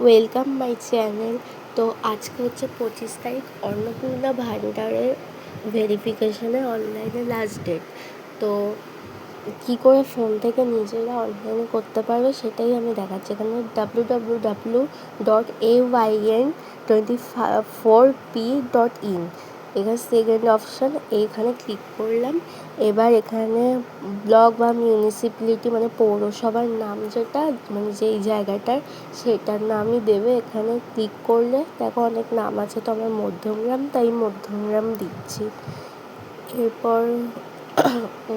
Welcome my channel. তো আজকে হচ্ছে 25 তারিখ, অন্নপূর্ণা ভাণ্ডারের ভেরিফিকেশানের অনলাইনে লাস্ট ডেট। তো কী করে ফোন থেকে নিজেরা অনলাইনে করতে পারবে সেটাই আমি দেখাচ্ছি। এখানে www.ayn24p.in, এখানে সেকেন্ড অপশান, এইখানে ক্লিক করলাম। এবার এখানে ব্লক বা মিউনিসিপ্যালিটি মানে পৌরসভার নাম যেটা মানে যেই জায়গাটার সেটার নামই দেবে। এখানে ক্লিক করলে দেখো অনেক নাম আছে, তো আমার মধ্যমগ্রাম তাই মধ্যমগ্রাম দিচ্ছি। এরপর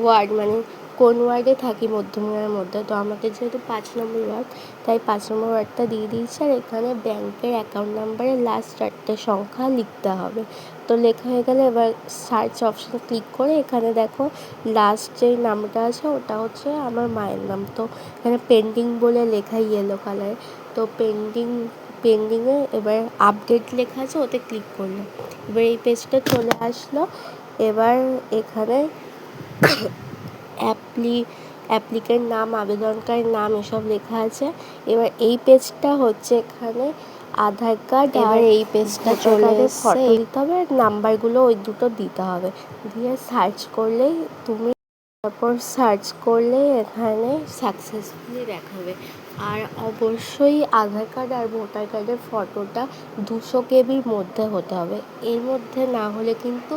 ওয়ার্ড মানে কোন ওয়ার্ডে থাকি মধ্যমগ্রামের মধ্যে, তো আমাকে যেহেতু 5 নম্বর ওয়ার্ড তাই 5 নম্বর ওয়ার্ডটা দিয়ে দিয়েছি। আর এখানে ব্যাংকের অ্যাকাউন্ট নাম্বারের লাস্ট 4টে সংখ্যা লিখতে হবে। তো লেখা হয়ে গেলে এবার সার্চ অপশানে ক্লিক করে এখানে দেখো লাস্ট যেই নামটা আছে ওটা হচ্ছে আমার মায়ের নাম। তো এখানে পেন্ডিং বলে লেখা ইয়েলো কালারে, তো পেন্ডিংয়ে এবার আপডেট লেখা আছে, ওতে ক্লিক করলাম। এবার এই পেজটা চলে আসলো। এবার এখানে অ্যাপ্লিকেন্ট নাম, আবেদনকারীর নাম এসব লেখা আছে। এবার এই পেজটা হচ্ছে এখানে আধার কার্ড, এবার এই পেজটা চলে এসেছে, ফটো দিতে হবে আর নাম্বারগুলো ওই দুটো দিতে হবে, দিয়ে সার্চ করলেই তুমি তারপর সার্চ করলে এখানে সাকসেসফুলি দেখাবে। আর অবশ্যই আধার কার্ড আর ভোটার কার্ডের ফটোটা 200 KB মধ্যে হতে হবে, এর মধ্যে না হলে কিন্তু